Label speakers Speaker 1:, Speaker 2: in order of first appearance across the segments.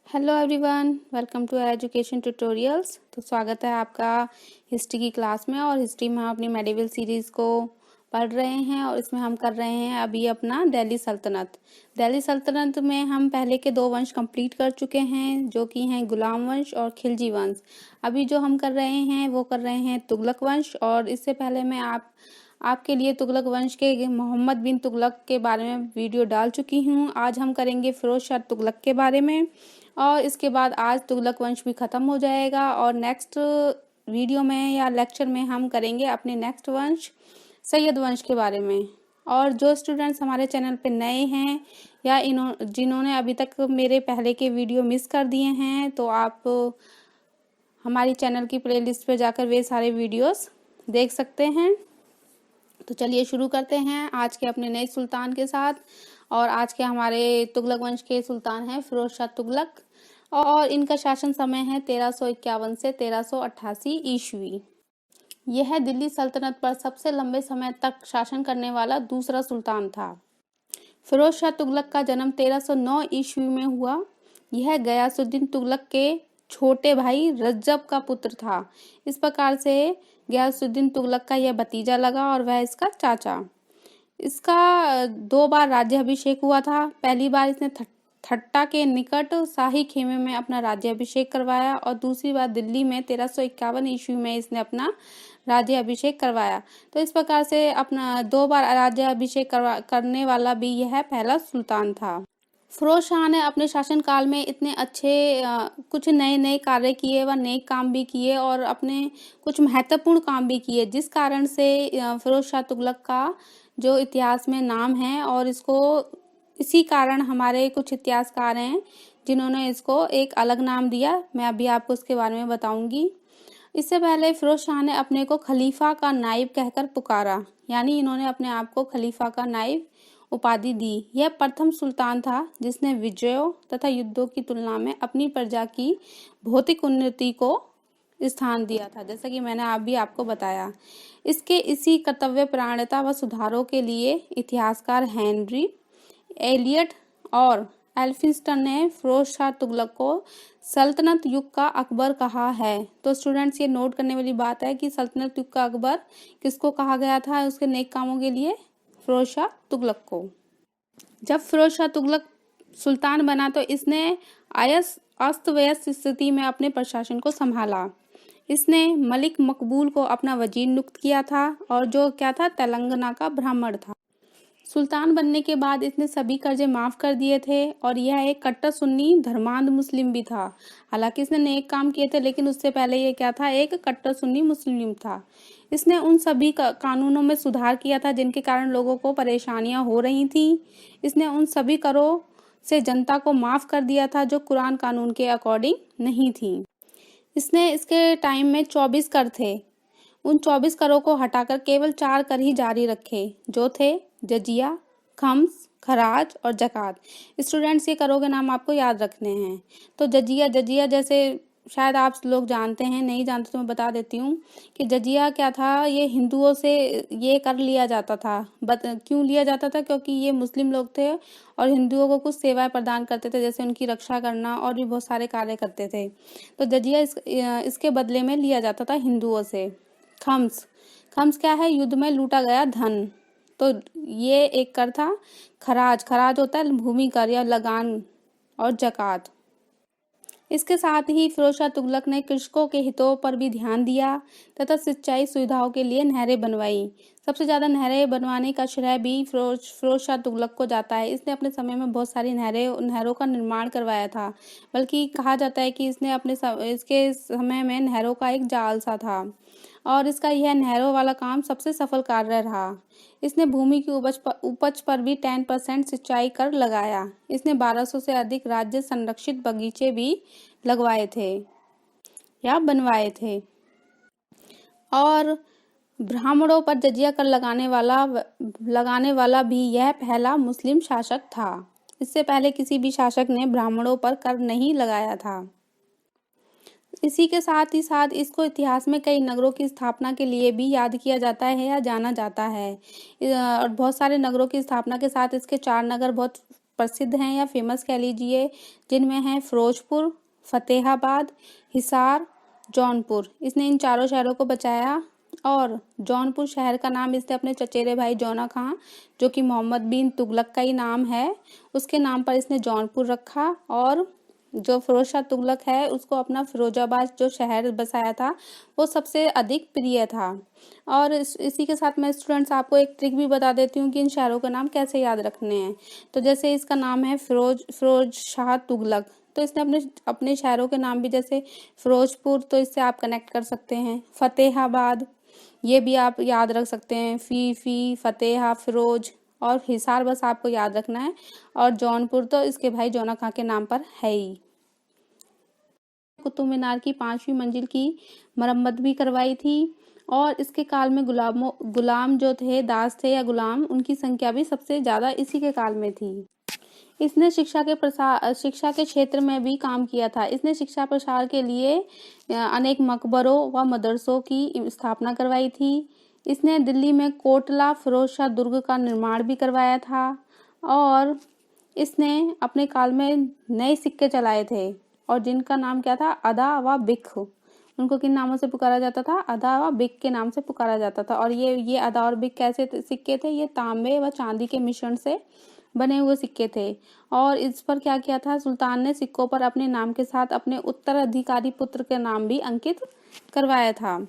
Speaker 1: Hello everyone, welcome to education tutorials. तो स्वागत है आपका हिस्ट्री की क्लास में। और हिस्ट्री में हम अपनी मेडिवल सीरीज़ को पढ़ रहे हैं और इसमें हम कर रहे हैं अभी अपना दिल्ली सल्तनत। दिल्ली सल्तनत में हम पहले के 2 वंश कंप्लीट कर चुके हैं, जो कि हैं गुलाम वंश और खिलजी वंश। अभी जो हम कर रहे हैं वो कर रहे हैं तुगलक वंश। और इससे पहले मैं आपके लिए तुगलक वंश के मोहम्मद बिन तुगलक के बारे में वीडियो डाल चुकी हूँ। आज हम करेंगे फिरोज शाह तुगलक के बारे में, और इसके बाद आज तुगलक वंश भी ख़त्म हो जाएगा। और नेक्स्ट वीडियो में या लेक्चर में हम करेंगे अपने नेक्स्ट वंश सैयद वंश के बारे में। और जो स्टूडेंट्स हमारे चैनल पे नए हैं या जिन्होंने अभी तक मेरे पहले के वीडियो मिस कर दिए हैं, तो आप हमारी चैनल की प्लेलिस्ट पे जाकर वे सारे वीडियोस देख सकते हैं। तो चलिए शुरू करते हैं आज के अपने नए सुल्तान के साथ। और आज के हमारे तुगलक वंश के सुल्तान हैं फिरोज शाह तुगलक, और इनका शासन समय है 1351 से 1388 ईस्वी। यह दिल्ली सल्तनत पर सबसे लंबे समय तक शासन करने वाला दूसरा सुल्तान था। फिरोज शाह तुगलक का जन्म 1309 ईस्वी में हुआ। यह गयासुद्दीन तुगलक के छोटे भाई रज्जब का पुत्र था। इस प्रकार से गयासुद्दीन तुगलक का यह भतीजा लगा और वह इसका चाचा। इसका 2 बार राज्याभिषेक हुआ था। पहली बार इसने ठट्टा के निकट शाही खेमे में अपना राज्याभिषेक करवाया, और दूसरी बार दिल्ली में 1351 ईस्वी में इसने अपना राज्याभिषेक करवाया। तो इस प्रकार से अपना 2 बार राज्याभिषेक करने वाला भी यह पहला सुल्तान था। फिरोज शाह ने अपने शासनकाल में इतने अच्छे कुछ नए नए कार्य किए व नए काम भी किए, और अपने कुछ महत्वपूर्ण काम भी किए, जिस कारण से फिरोज शाह तुगलक का जो इतिहास में नाम है। और इसी कारण हमारे कुछ इतिहासकार हैं जिन्होंने इसको एक अलग नाम दिया। मैं अभी आपको उसके बारे में बताऊंगी। इससे पहले फिरोज शाह ने अपने को खलीफा का नाइब कहकर पुकारा, यानी इन्होंने अपने आप को खलीफा का नाइब उपाधि दी। यह प्रथम सुल्तान था जिसने विजयों तथा युद्धों की तुलना में अपनी प्रजा की भौतिक उन्नति को स्थान दिया था, जैसा कि मैंने अभी आपको बताया। इसके इसी कर्तव्यपरायणता व सुधारों के लिए इतिहासकार हेनरी एलियट और एल्फिंस्टन ने फिरोज शाह तुगलक को सल्तनत युग का अकबर कहा है। तो स्टूडेंट्स, ये नोट करने वाली बात है कि सल्तनत युग का अकबर किसको कहा गया था उसके नेक कामों के लिए? फिरोज शाह तुगलक को। जब फिरोज शाह तुगलक सुल्तान बना तो इसने अस्त व्यस्त स्थिति में अपने प्रशासन को संभाला। इसने मलिक मकबूल को अपना वजीर नियुक्त किया था, और जो क्या था, तेलंगाना का ब्राह्मण था। सुल्तान बनने के बाद इसने सभी कर्जे माफ कर दिए थे, और यह एक कट्टर सुन्नी धर्मांध मुस्लिम भी था। हालांकि इसने नेक काम किए थे, लेकिन उससे पहले ये क्या था, एक कट्टर सुन्नी मुस्लिम था। इसने उन सभी कानूनों में सुधार किया था जिनके कारण लोगों को परेशानियां हो रही थी। इसने उन सभी करों से जनता को माफ कर दिया था जो कुरान कानून के अकॉर्डिंग नहीं थी। इसने इसके टाइम में 24 कर थे। उन 24 करों को हटाकर केवल 4 कर ही जारी रखे, जो थे जजिया, खम्स, खराज और जकात। स्टूडेंट्स, ये करों के नाम आपको याद रखने हैं। तो जजिया जैसे शायद आप लोग जानते हैं, नहीं जानते तो मैं बता देती हूँ कि जजिया क्या था। ये हिंदुओं से ये कर लिया जाता था। क्यों लिया जाता था? क्योंकि ये मुस्लिम लोग थे और हिंदुओं को कुछ सेवाएं प्रदान करते थे, जैसे उनकी रक्षा करना, और भी बहुत सारे कार्य करते थे। तो जजिया इसके बदले में लिया जाता था हिंदुओं से। खम्स क्या है? युद्ध में लूटा गया धन। तो ये एक कर था। खराज होता है भूमि कर या लगान, और जकात। इसके साथ ही फिरोज शाह तुगलक ने कृषकों के हितों पर भी ध्यान दिया तथा सिंचाई सुविधाओं के लिए नहरें बनवाई। सबसे ज्यादा नहरें बनवाने का श्रेय भी फिरोज शाह तुगलक को जाता है। इसने अपने समय में बहुत सारी नहरों का निर्माण करवाया था। बल्कि कहा जाता है कि इसने इसके समय में नहरों का एक जाल सा था, और इसका यह नहरों वाला काम सबसे सफल कार्य रहा। इसने भूमि की उपज पर भी 10% सिंचाई कर लगाया। इसने 1200 से अधिक राज्य संरक्षित बगीचे भी लगवाए थे या बनवाए थे। और ब्राह्मणों पर जजिया कर लगाने वाला भी यह पहला मुस्लिम शासक था। इससे पहले किसी भी शासक ने ब्राह्मणों पर कर नहीं लगाया था। इसी के साथ ही साथ इसको इतिहास में कई नगरों की स्थापना के लिए भी याद किया जाता है या जाना जाता है। और बहुत सारे नगरों की स्थापना के साथ इसके 4 नगर बहुत प्रसिद्ध हैं या फेमस कह लीजिए, जिनमें हैं फिरोजपुर, फतेहाबाद, हिसार, जौनपुर। इसने इन चारों शहरों को बचाया और जौनपुर शहर का नाम इसने अपने चचेरे भाई जौना खां, जो कि मोहम्मद बिन तुगलक का ही नाम है, उसके नाम पर इसने जौनपुर रखा। और जो फिरोज शाह तुगलक है उसको अपना फिरोजाबाद जो शहर बसाया था वो सबसे अधिक प्रिय था। और इसी के साथ मैं स्टूडेंट्स आपको एक ट्रिक भी बता देती हूँ कि इन शहरों का नाम कैसे याद रखने हैं। तो जैसे इसका नाम है फिरोज शाह तुगलक, तो इसने अपने अपने शहरों के नाम भी, जैसे फिरोजपुर तो इससे आप कनेक्ट कर सकते हैं, फतेहाबाद ये भी आप याद रख सकते हैं, फी फतेहा फिरोज, और हिसार बस आपको याद रखना है, और जौनपुर तो इसके भाई जौना खां के नाम पर है ही। कुतुब मीनार की 5वीं मंजिल की मरम्मत भी करवाई थी और इसके काल में गुलाम जो थे, दास थे या गुलाम, उनकी संख्या भी सबसे ज्यादा इसी के काल में थी। इसने शिक्षा के क्षेत्र में भी काम किया था। इसने शिक्षा प्रसार के लिए अनेक मकबरों व मदरसों की स्थापना करवाई थी। इसने दिल्ली में कोटला फिरोज शाह दुर्ग का निर्माण भी करवाया था और इसने अपने काल में नए सिक्के चलाए थे और जिनका नाम क्या था, अदा व बिक। उनको किन नामों से पुकारा जाता था, अदा व बिक के नाम से पुकारा जाता था। और ये अदा और बिक कैसे सिक्के थे, ये तांबे व चांदी के मिश्रण से बने हुए सिक्के थे। और इस पर क्या किया था, सुल्तान ने सिक्कों पर अपने नाम के साथ अपने उत्तराधिकारी पुत्र के नाम भी अंकित करवाया था।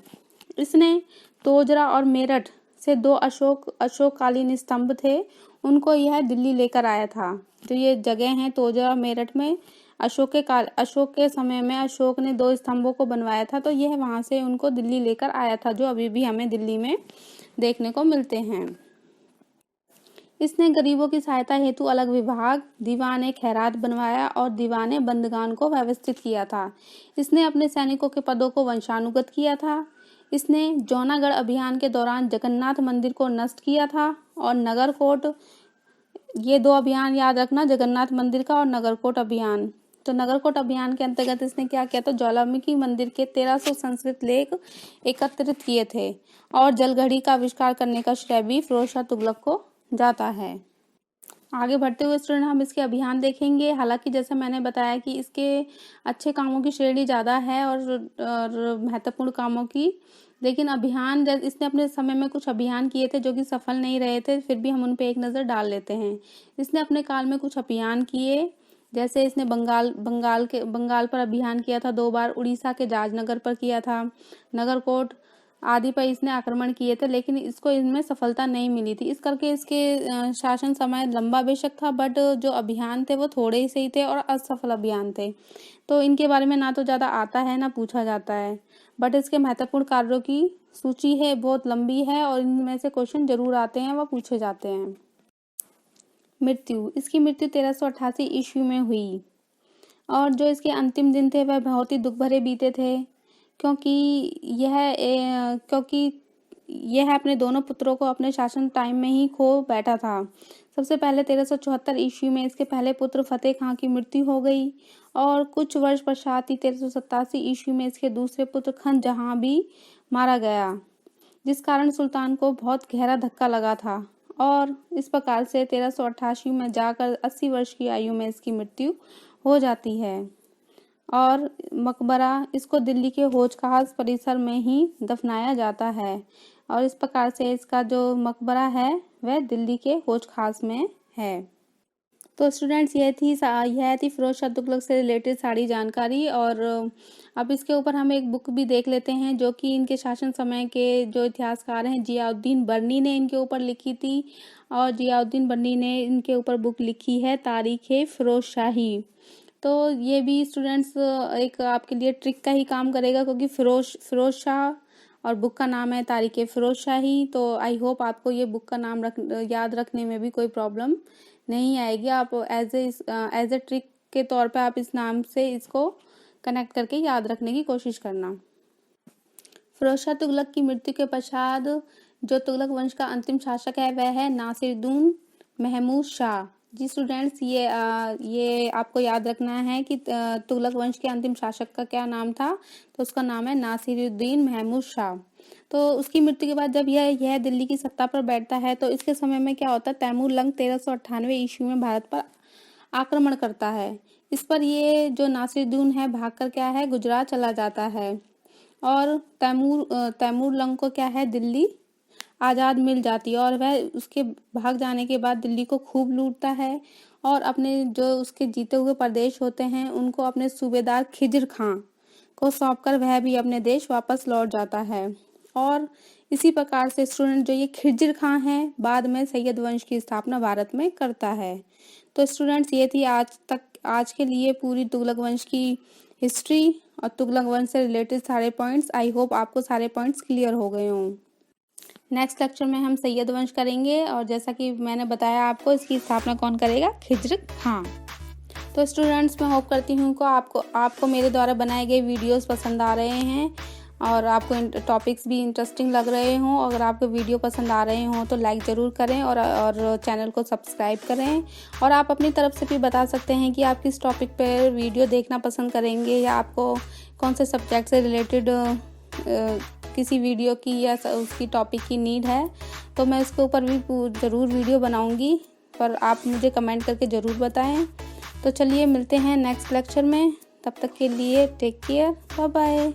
Speaker 1: इसने तोजरा और मेरठ से 2 अशोककालीन स्तंभ थे, उनको यह दिल्ली लेकर आया था। जो ये जगह हैं तोजरा और मेरठ में, अशोक के समय में अशोक ने 2 स्तंभों को बनवाया था, तो यह वहां से उनको दिल्ली लेकर आया था, जो अभी भी हमें दिल्ली में देखने को मिलते हैं। इसने गरीबों की सहायता हेतु अलग विभाग, दीवान खैरात बनवाया और दीवान बंदगान को व्यवस्थित किया था। इसने अपने सैनिकों के पदों को वंशानुगत किया था। इसने जौनागढ़ अभियान के दौरान जगन्नाथ मंदिर को नष्ट किया था और नगरकोट, ये 2 अभियान याद रखना, जगन्नाथ मंदिर का और नगरकोट अभियान। तो नगरकोट अभियान के अंतर्गत इसने क्या किया था, ज्वालामुखी मंदिर के 1300 संस्कृत लेख एकत्रित किए थे और जलघड़ी का आविष्कार करने का श्रेय भी फिरोज शाह तुगलक को जाता है। आगे बढ़ते हुए स्टूडेंट हम इसके अभियान देखेंगे। हालांकि जैसे मैंने बताया कि इसके अच्छे कामों की श्रेणी ज़्यादा है और महत्वपूर्ण कामों की, लेकिन अभियान इसने अपने समय में कुछ अभियान किए थे जो कि सफल नहीं रहे थे, फिर भी हम उन पे एक नज़र डाल लेते हैं। इसने अपने काल में कुछ अभियान किए, जैसे इसने बंगाल पर अभियान किया था 2 बार, उड़ीसा के जाजनगर पर किया था, नगरकोट आदि पर इसने आक्रमण किए थे, लेकिन इसको इनमें सफलता नहीं मिली थी। इस करके इसके शासन समय लंबा बेशक था, बट जो अभियान थे वो थोड़े ही सही थे और असफल अभियान थे। तो इनके बारे में ना तो ज़्यादा आता है ना पूछा जाता है, बट इसके महत्वपूर्ण कार्यों की सूची है, बहुत लंबी है और इनमें से क्वेश्चन जरूर आते हैं, वह पूछे जाते हैं। मृत्यु, इसकी मृत्यु 1388 ईस्वी में हुई और जो इसके अंतिम दिन थे वह बहुत ही दुख भरे बीते थे, क्योंकि यह अपने दोनों पुत्रों को अपने शासन टाइम में ही खो बैठा था। सबसे पहले 1374 ईस्वी में इसके पहले पुत्र फतेह खां की मृत्यु हो गई और कुछ वर्ष पश्चात ही 1387 ईस्वी में इसके दूसरे पुत्र खन जहां भी मारा गया, जिस कारण सुल्तान को बहुत गहरा धक्का लगा था और इस प्रकार से 1388 में जाकर 80 वर्ष की आयु में इसकी मृत्यु हो जाती है। और मकबरा, इसको दिल्ली के हौज खास परिसर में ही दफनाया जाता है और इस प्रकार से इसका जो मकबरा है वह दिल्ली के हौज खास में है। तो स्टूडेंट्स यह थी फिरोज शाह तुगलक से रिलेटेड सारी जानकारी। और अब इसके ऊपर हम एक बुक भी देख लेते हैं जो कि इनके शासन समय के जो इतिहासकार हैं जियाउद्दीन बर्नी ने इनके ऊपर लिखी थी और जियाउद्दीन बर्नी ने इनके ऊपर बुक लिखी है तारीख़ फिरोज शाही। तो ये भी स्टूडेंट्स एक आपके लिए ट्रिक का ही काम करेगा, क्योंकि फिरोज शाह और बुक का नाम है तारीख़ फिरोज शाही। तो आई होप आपको ये बुक का नाम याद रखने में भी कोई प्रॉब्लम नहीं आएगी। आप एज ए ट्रिक के तौर पे आप इस नाम से इसको कनेक्ट करके याद रखने की कोशिश करना। फिरोज शाह तुगलक की मृत्यु के पश्चात जो तुगलक वंश का अंतिम शासक है वह है नासिरुद्दीन महमूद शाह। जी स्टूडेंट्स, ये आपको याद रखना है कि तुगलक वंश के अंतिम शासक का क्या नाम था, तो उसका नाम है नासिरुद्दीन महमूद शाह। तो उसकी मृत्यु के बाद जब यह दिल्ली की सत्ता पर बैठता है तो इसके समय में क्या होता है, तैमूर लंग 1398 ईस्वी में भारत पर आक्रमण करता है। इस पर ये जो नासिरुद्दीन है भागकर क्या है गुजरात चला जाता है और तैमूरलंग को क्या है दिल्ली आज़ाद मिल जाती है और वह उसके भाग जाने के बाद दिल्ली को खूब लूटता है और अपने जो उसके जीते हुए प्रदेश होते हैं उनको अपने सूबेदार खिज्र खां को सौंपकर वह भी अपने देश वापस लौट जाता है। और इसी प्रकार से स्टूडेंट जो ये खिज्र खां है बाद में सैयद वंश की स्थापना भारत में करता है। तो स्टूडेंट्स ये थी आज के लिए पूरी तुगलक वंश की हिस्ट्री और तुगलक वंश से रिलेटेड सारे पॉइंट्स। आई होप आपको सारे पॉइंट्स क्लियर हो गए हों। नेक्स्ट लेक्चर में हम सैयद वंश करेंगे और जैसा कि मैंने बताया आपको इसकी स्थापना कौन करेगा खिज्र खां। तो स्टूडेंट्स मैं होप करती हूँ कि आपको मेरे द्वारा बनाए गए वीडियोस पसंद आ रहे हैं और आपको टॉपिक्स भी इंटरेस्टिंग लग रहे हों। अगर आपको वीडियो पसंद आ रहे हों तो लाइक ज़रूर करें और चैनल को सब्सक्राइब करें। और आप अपनी तरफ से भी बता सकते हैं कि आप किस टॉपिक पर वीडियो देखना पसंद करेंगे या आपको कौन से सब्जेक्ट से रिलेटेड किसी वीडियो की या उसकी टॉपिक की नीड है। तो मैं इसके ऊपर भी ज़रूर वीडियो बनाऊंगी, पर आप मुझे कमेंट करके ज़रूर बताएं। तो चलिए मिलते हैं नेक्स्ट लेक्चर में, तब तक के लिए टेक केयर, बाय बाय।